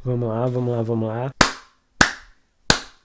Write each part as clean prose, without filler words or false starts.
Vamos lá, vamos lá, vamos lá.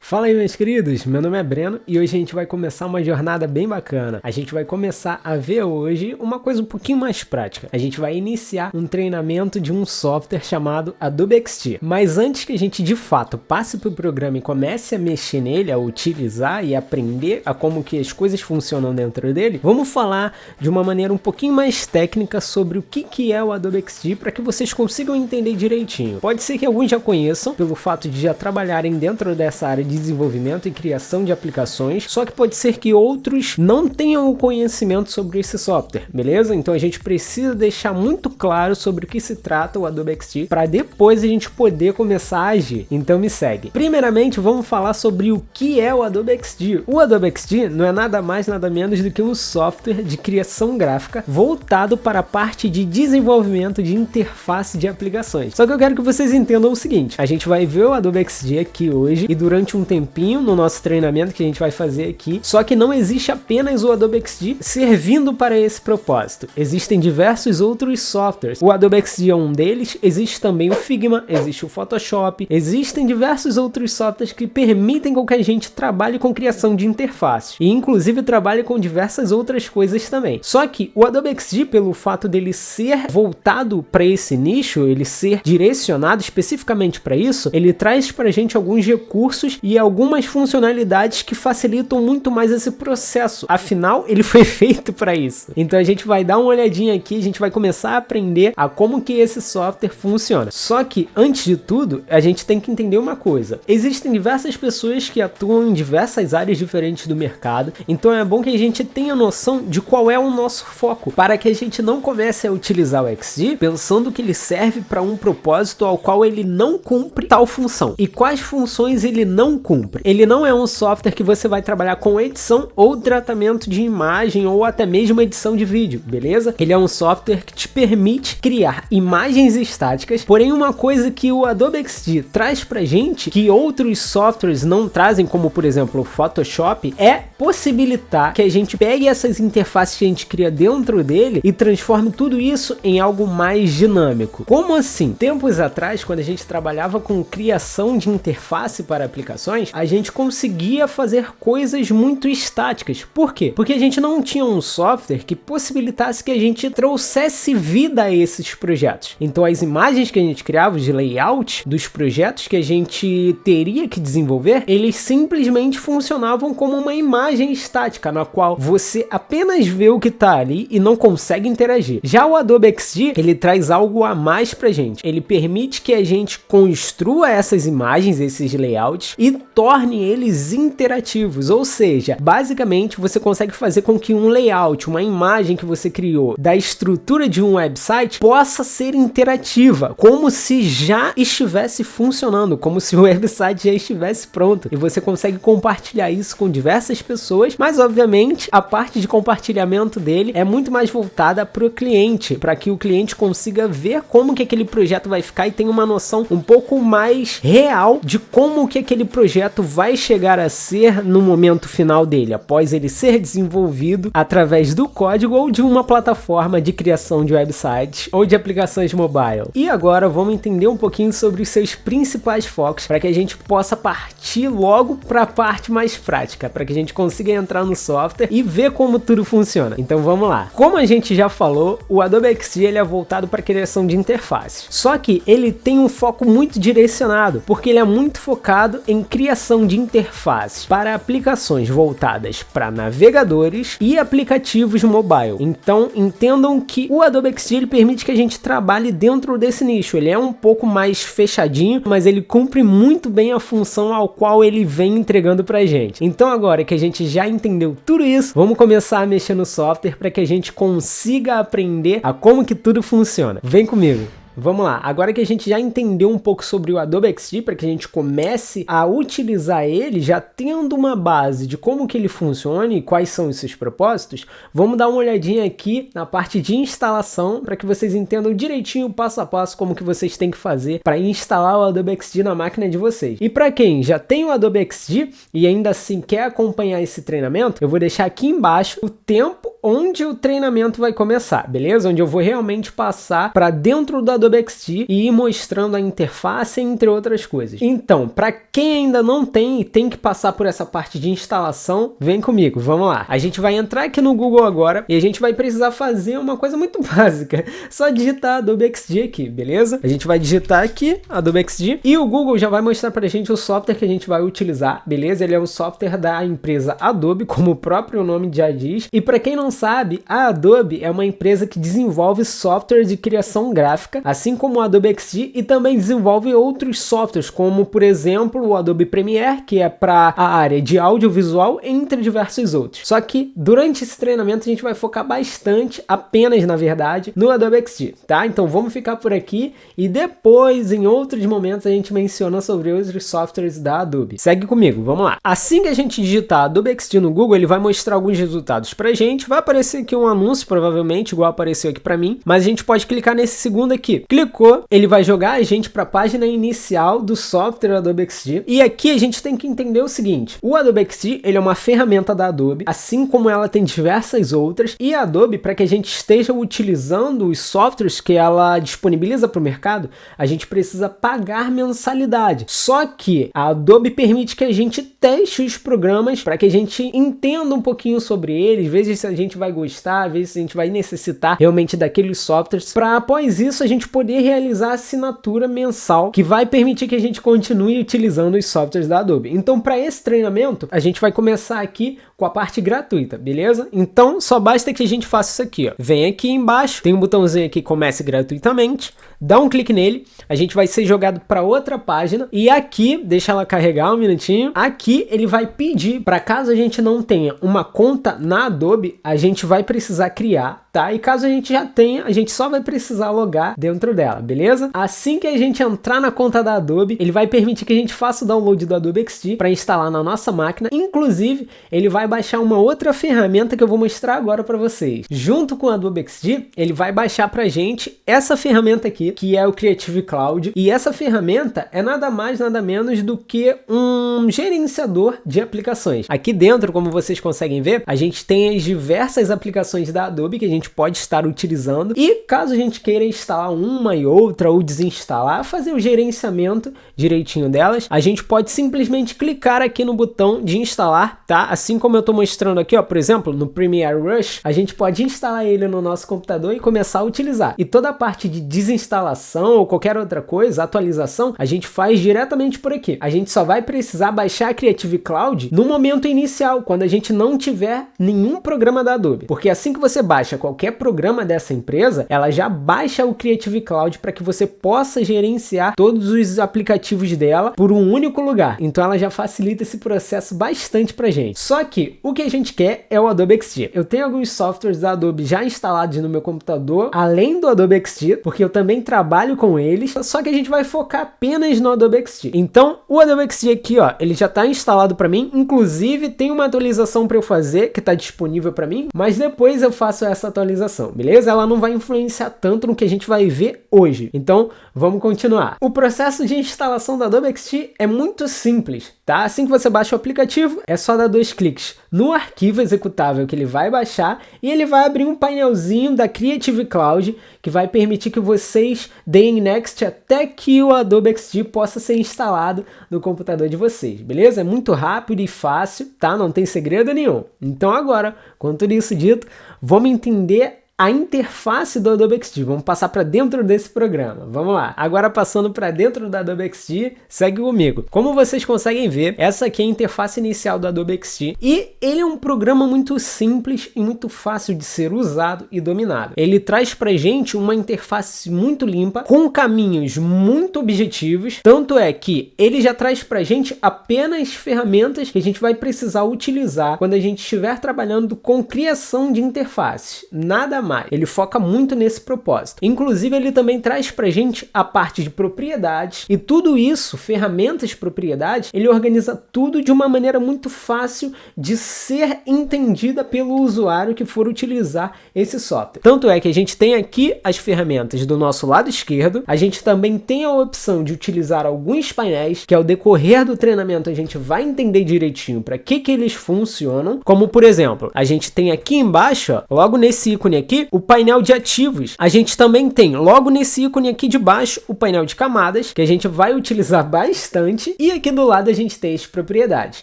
Fala aí, meus queridos, meu nome é Breno e hoje a gente vai começar uma jornada bem bacana. A gente vai começar a ver hoje uma coisa um pouquinho mais prática. A gente vai iniciar um treinamento de um software chamado Adobe XD. Mas antes que a gente de fato passe para o programa e comece a mexer nele, a utilizar e aprender a como que as coisas funcionam dentro dele, vamos falar de uma maneira um pouquinho mais técnica sobre o que é o Adobe XD para que vocês consigam entender direitinho. Pode ser que alguns já conheçam pelo fato de já trabalharem dentro dessa área de desenvolvimento e criação de aplicações, só que pode ser que outros não tenham o conhecimento sobre esse software, beleza? Então a gente precisa deixar muito claro sobre o que se trata o Adobe XD para depois a gente poder começar a agir. Então me segue. Primeiramente, vamos falar sobre o que é o Adobe XD. O Adobe XD não é nada mais nada menos do que um software de criação gráfica voltado para a parte de desenvolvimento de interface de aplicações. Só que eu quero que vocês entendam o seguinte: a gente vai ver o Adobe XD aqui hoje e durante um tempinho no nosso treinamento que a gente vai fazer aqui, só que não existe apenas o Adobe XD servindo para esse propósito. Existem diversos outros softwares. O Adobe XD é um deles, existe também o Figma, existe o Photoshop, existem diversos outros softwares que permitem com que a gente trabalhe com criação de interfaces e inclusive trabalhe com diversas outras coisas também. Só que o Adobe XD, pelo fato dele ser voltado para esse nicho, ele ser direcionado especificamente para isso, ele traz para a gente alguns recursos e algumas funcionalidades que facilitam muito mais esse processo. Afinal, ele foi feito para isso. Então a gente vai dar uma olhadinha aqui, a gente vai começar a aprender a como que esse software funciona. Só que, antes de tudo, a gente tem que entender uma coisa. Existem diversas pessoas que atuam em diversas áreas diferentes do mercado, então é bom que a gente tenha noção de qual é o nosso foco, para que a gente não comece a utilizar o XD pensando que ele serve para um propósito ao qual ele não cumpre tal função. E quais funções ele não cumpre? Ele não é um software que você vai trabalhar com edição ou tratamento de imagem ou até mesmo edição de vídeo, beleza? Ele é um software que te permite criar imagens estáticas, porém uma coisa que o Adobe XD traz pra gente, que outros softwares não trazem, como por exemplo o Photoshop, é possibilitar que a gente pegue essas interfaces que a gente cria dentro dele e transforme tudo isso em algo mais dinâmico. Como assim? Tempos atrás, quando a gente trabalhava com criação de interface para aplicações, a gente conseguia fazer coisas muito estáticas. Por quê? Porque a gente não tinha um software que possibilitasse que a gente trouxesse vida a esses projetos. Então as imagens que a gente criava, de layout dos projetos que a gente teria que desenvolver, eles simplesmente funcionavam como uma imagem estática, na qual você apenas vê o que está ali e não consegue interagir. Já o Adobe XD, ele traz algo a mais pra gente. Ele permite que a gente construa essas imagens, esses layouts, e torne eles interativos, ou seja, basicamente você consegue fazer com que um layout, uma imagem que você criou da estrutura de um website possa ser interativa, como se já estivesse funcionando, como se o website já estivesse pronto, e você consegue compartilhar isso com diversas pessoas, mas obviamente a parte de compartilhamento dele é muito mais voltada para o cliente, para que o cliente consiga ver como que aquele projeto vai ficar e tenha uma noção um pouco mais real de como que aquele projeto vai chegar a ser no momento final dele, após ele ser desenvolvido através do código ou de uma plataforma de criação de websites ou de aplicações mobile. E agora vamos entender um pouquinho sobre os seus principais focos para que a gente possa partir logo para a parte mais prática, para que a gente consiga entrar no software e ver como tudo funciona. Então vamos lá. Como a gente já falou, o Adobe XD ele é voltado para a criação de interfaces. Só que ele tem um foco muito direcionado, porque ele é muito focado em criação de interfaces para aplicações voltadas para navegadores e aplicativos mobile. Então entendam que o Adobe XD ele permite que a gente trabalhe dentro desse nicho. Ele é um pouco mais fechadinho, mas ele cumpre muito bem a função ao qual ele vem entregando pra gente. Então agora que a gente já entendeu tudo isso, vamos começar a mexer no software para que a gente consiga aprender a como que tudo funciona. Vem comigo! Vamos lá, agora que a gente já entendeu um pouco sobre o Adobe XD, para que a gente comece a utilizar ele, já tendo uma base de como que ele funciona e quais são os seus propósitos, vamos dar uma olhadinha aqui na parte de instalação, para que vocês entendam direitinho, passo a passo, como que vocês têm que fazer para instalar o Adobe XD na máquina de vocês. E para quem já tem o Adobe XD e ainda assim quer acompanhar esse treinamento, eu vou deixar aqui embaixo o tempo onde o treinamento vai começar, beleza? Onde eu vou realmente passar para dentro do Adobe Adobe XD e ir mostrando a interface, entre outras coisas. Então, para quem ainda não tem e tem que passar por essa parte de instalação, vem comigo, vamos lá. A gente vai entrar aqui no Google agora e a gente vai precisar fazer uma coisa muito básica, só digitar Adobe XD aqui, beleza? A gente vai digitar aqui Adobe XD e o Google já vai mostrar pra gente o software que a gente vai utilizar, beleza? Ele é um software da empresa Adobe, como o próprio nome já diz. E para quem não sabe, a Adobe é uma empresa que desenvolve software de criação gráfica, assim como o Adobe XD, e também desenvolve outros softwares, como por exemplo o Adobe Premiere, que é para a área de audiovisual, entre diversos outros. Só que durante esse treinamento a gente vai focar bastante, apenas na verdade, no Adobe XD, tá? Então vamos ficar por aqui e depois, em outros momentos, a gente menciona sobre outros softwares da Adobe. Segue comigo, vamos lá. Assim que a gente digitar Adobe XD no Google, ele vai mostrar alguns resultados pra gente. Vai aparecer aqui um anúncio, provavelmente, igual apareceu aqui pra mim, mas a gente pode clicar nesse segundo aqui. Clicou, ele vai jogar a gente pra página inicial do software Adobe XD. E aqui a gente tem que entender o seguinte: o Adobe XD, ele é uma ferramenta da Adobe, assim como ela tem diversas outras, e a Adobe, para que a gente esteja utilizando os softwares que ela disponibiliza para o mercado, a gente precisa pagar mensalidade. Só que a Adobe permite que a gente teste os programas para que a gente entenda um pouquinho sobre eles, veja se a gente vai gostar, veja se a gente vai necessitar realmente daqueles softwares, para após isso a gente poder realizar a assinatura mensal que vai permitir que a gente continue utilizando os softwares da Adobe. Então, para esse treinamento, a gente vai começar aqui com a parte gratuita, beleza? Então, só basta que a gente faça isso aqui, ó. Vem aqui embaixo, tem um botãozinho aqui, comece gratuitamente, dá um clique nele, a gente vai ser jogado para outra página e aqui, deixa ela carregar um minutinho, aqui ele vai pedir, para caso a gente não tenha uma conta na Adobe, a gente vai precisar criar, tá? E caso a gente já tenha, a gente só vai precisar logar dentro dela, beleza? Assim que a gente entrar na conta da Adobe, ele vai permitir que a gente faça o download do Adobe XD para instalar na nossa máquina. Inclusive, ele vai baixar uma outra ferramenta que eu vou mostrar agora para vocês. Junto com o Adobe XD, ele vai baixar pra gente essa ferramenta aqui, que é o Creative Cloud, e essa ferramenta é nada mais, nada menos do que um gerenciador de aplicações. Aqui dentro, como vocês conseguem ver, a gente tem as diversas aplicações da Adobe que a gente pode estar utilizando, e caso a gente queira instalar uma e outra ou desinstalar, fazer o gerenciamento direitinho delas, a gente pode simplesmente clicar aqui no botão de instalar, tá? Assim como eu tô mostrando aqui, ó, por exemplo, no Premiere Rush, a gente pode instalar ele no nosso computador e começar a utilizar. E toda a parte de desinstalação ou qualquer outra coisa, atualização, a gente faz diretamente por aqui. A gente só vai precisar baixar a Creative Cloud no momento inicial, quando a gente não tiver nenhum programa da Adobe. Porque assim que você baixa qualquer programa dessa empresa, ela já baixa o Creative Cloud para que você possa gerenciar todos os aplicativos dela por um único lugar. Então ela já facilita esse processo bastante pra gente. Só que o que a gente quer é o Adobe XD. Eu tenho alguns softwares da Adobe já instalados no meu computador, além do Adobe XD, porque eu também trabalho com eles, só que a gente vai focar apenas no Adobe XD. Então, o Adobe XD aqui, ó, ele já está instalado para mim, inclusive tem uma atualização para eu fazer, que está disponível para mim, mas depois eu faço essa atualização, beleza? Ela não vai influenciar tanto no que a gente vai ver hoje. Então, vamos continuar. O processo de instalação do Adobe XD é muito simples, tá? Assim que você baixa o aplicativo, é só dar 2 cliques no arquivo executável que ele vai baixar e ele vai abrir um painelzinho da Creative Cloud que vai permitir que vocês deem next até que o Adobe XD possa ser instalado no computador de vocês, beleza? É muito rápido e fácil, tá? Não tem segredo nenhum. Então agora, com tudo isso dito, vamos entender a interface do Adobe XD. Vamos passar para dentro desse programa. Vamos lá. Agora passando para dentro do Adobe XD, segue comigo. Como vocês conseguem ver, essa aqui é a interface inicial do Adobe XD e ele é um programa muito simples e muito fácil de ser usado e dominado. Ele traz pra gente uma interface muito limpa, com caminhos muito objetivos, tanto é que ele já traz pra gente apenas ferramentas que a gente vai precisar utilizar quando a gente estiver trabalhando com criação de interfaces. Nada mais. Ele foca muito nesse propósito. Inclusive, ele também traz pra gente a parte de propriedades e tudo isso, ferramentas, propriedades, ele organiza tudo de uma maneira muito fácil de ser entendida pelo usuário que for utilizar esse software. Tanto é que a gente tem aqui as ferramentas do nosso lado esquerdo, a gente também tem a opção de utilizar alguns painéis, que ao decorrer do treinamento a gente vai entender direitinho para que eles funcionam, como por exemplo, a gente tem aqui embaixo, ó, logo nesse ícone aqui, aqui o painel de ativos. A gente também tem, logo nesse ícone aqui de baixo, o painel de camadas, que a gente vai utilizar bastante. E aqui do lado a gente tem as propriedades.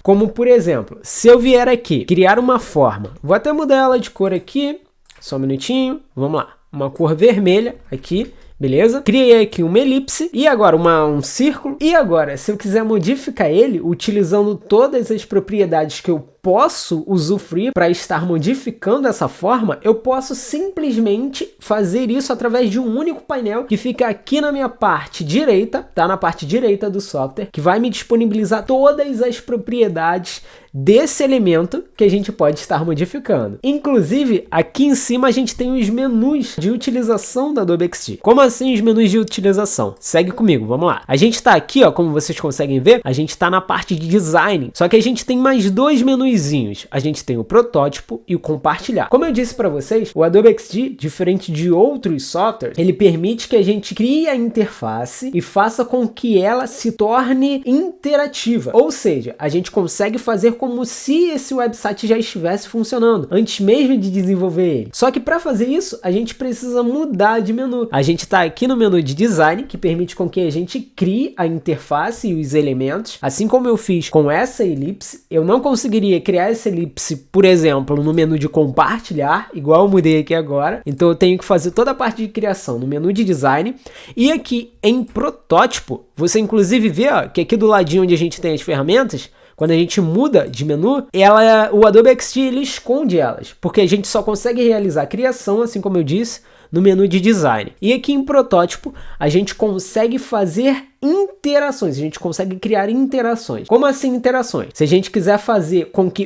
Como, por exemplo, se eu vier aqui, criar uma forma. Vou até mudar ela de cor aqui. Só um minutinho. Vamos lá. Uma cor vermelha aqui. Beleza? Criei aqui uma elipse e agora um círculo. E agora, se eu quiser modificar ele, utilizando todas as propriedades que eu posso usufruir para estar modificando essa forma, eu posso simplesmente fazer isso através de um único painel que fica aqui na minha parte direita, tá? Na parte direita do software, que vai me disponibilizar todas as propriedades desse elemento que a gente pode estar modificando. Inclusive, aqui em cima a gente tem os menus de utilização da Adobe XD. Como assim os menus de utilização? Segue comigo, vamos lá. A gente está aqui, ó, como vocês conseguem ver, a gente está na parte de design, só que a gente tem mais dois menus. A gente tem o protótipo e o compartilhar. Como eu disse para vocês, o Adobe XD, diferente de outros softwares, ele permite que a gente crie a interface e faça com que ela se torne interativa. Ou seja, a gente consegue fazer como se esse website já estivesse funcionando, antes mesmo de desenvolver ele. Só que para fazer isso, a gente precisa mudar de menu. A gente está aqui no menu de design, que permite com que a gente crie a interface e os elementos. Assim como eu fiz com essa elipse, eu não conseguiria criar essa elipse, por exemplo, no menu de compartilhar, igual eu mudei aqui agora. Então eu tenho que fazer toda a parte de criação no menu de design. E aqui em protótipo, você inclusive vê, ó, que aqui do ladinho onde a gente tem as ferramentas, quando a gente muda de menu, o Adobe XD ele esconde elas, porque a gente só consegue realizar a criação, assim como eu disse, no menu de design. E aqui em protótipo, a gente consegue fazer interações, a gente consegue criar interações. Como assim interações? Se a gente quiser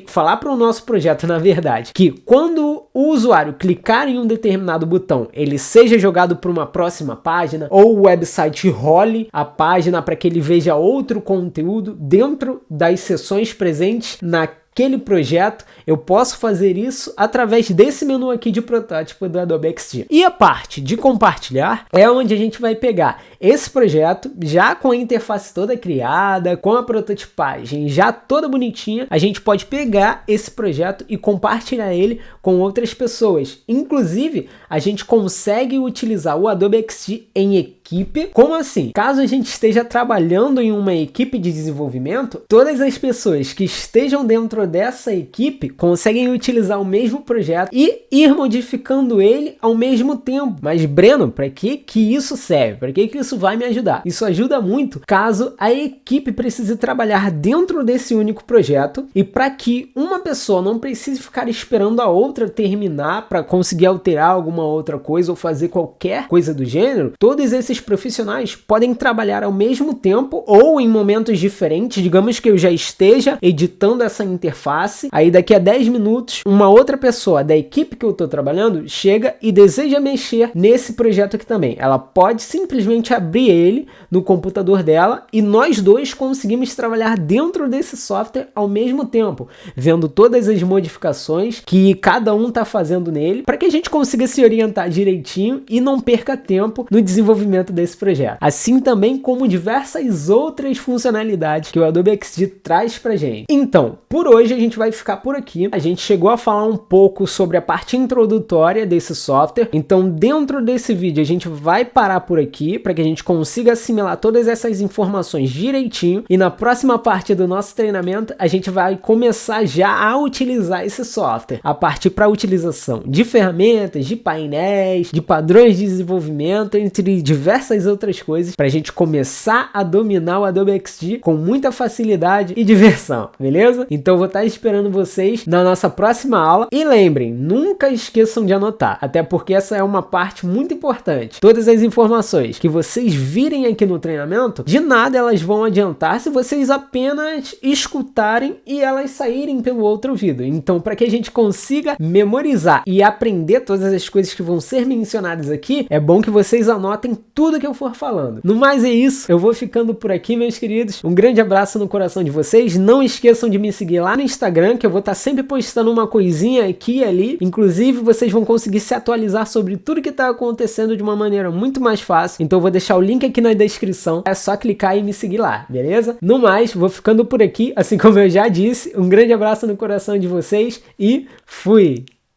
falar para o nosso projeto, na verdade, que quando o usuário clicar em um determinado botão, ele seja jogado para uma próxima página, ou o website role a página para que ele veja outro conteúdo dentro das seções presentes naquele projeto, eu posso fazer isso através desse menu aqui de protótipo do Adobe XD. E a parte de compartilhar é onde a gente vai pegar esse projeto, já com a interface toda criada, com a prototipagem já toda bonitinha, a gente pode pegar esse projeto e compartilhar ele com outras pessoas. Inclusive, a gente consegue utilizar o Adobe XD em equipe. Como assim? Caso a gente esteja trabalhando em uma equipe de desenvolvimento, todas as pessoas que estejam dentro dessa equipe conseguem utilizar o mesmo projeto e ir modificando ele ao mesmo tempo. Mas, Breno, para que isso serve? Para que isso vai me ajudar? Isso ajuda muito caso a equipe precise trabalhar dentro desse único projeto e para que uma pessoa não precise ficar esperando a outra terminar para conseguir alterar alguma outra coisa ou fazer qualquer coisa do gênero, todos esses profissionais podem trabalhar ao mesmo tempo ou em momentos diferentes. Digamos que eu já esteja editando essa interface, aí daqui a 10 minutos uma outra pessoa da equipe que eu estou trabalhando chega e deseja mexer nesse projeto aqui também. Ela pode simplesmente abrir ele no computador dela e nós dois conseguimos trabalhar dentro desse software ao mesmo tempo, vendo todas as modificações que cada um está fazendo nele, para que a gente consiga se orientar direitinho e não perca tempo no desenvolvimento desse projeto. Assim também como diversas outras funcionalidades que o Adobe XD traz pra gente. Então, por hoje a gente vai ficar por aqui. A gente chegou a falar um pouco sobre a parte introdutória desse software. Então, dentro desse vídeo a gente vai parar por aqui para que a gente consiga assimilar todas essas informações direitinho e na próxima parte do nosso treinamento a gente vai começar já a utilizar esse software, a partir para a utilização de ferramentas, de painéis, de padrões de desenvolvimento, entre diversas outras coisas, para a gente começar a dominar o Adobe XD com muita facilidade e diversão, beleza? Então vou estar esperando vocês na nossa próxima aula e lembrem, nunca esqueçam de anotar, até porque essa é uma parte muito importante. Todas as informações que vocês virem aqui no treinamento, de nada elas vão adiantar se vocês apenas escutarem e elas saírem pelo outro ouvido. Então, para que a gente consiga memorizar e aprender todas as coisas que vão ser mencionadas aqui, é bom que vocês anotem tudo que eu for falando. No mais é isso, eu vou ficando por aqui, meus queridos. Um grande abraço no coração de vocês. Não esqueçam de me seguir lá no Instagram, que eu vou estar sempre postando uma coisinha aqui e ali. Inclusive, vocês vão conseguir se atualizar sobre tudo que está acontecendo de uma maneira muito mais fácil. Então, eu vou deixar o link aqui na descrição. É só clicar e me seguir lá, beleza? No mais, vou ficando por aqui. Assim como eu já disse, um grande abraço no coração de vocês e fui!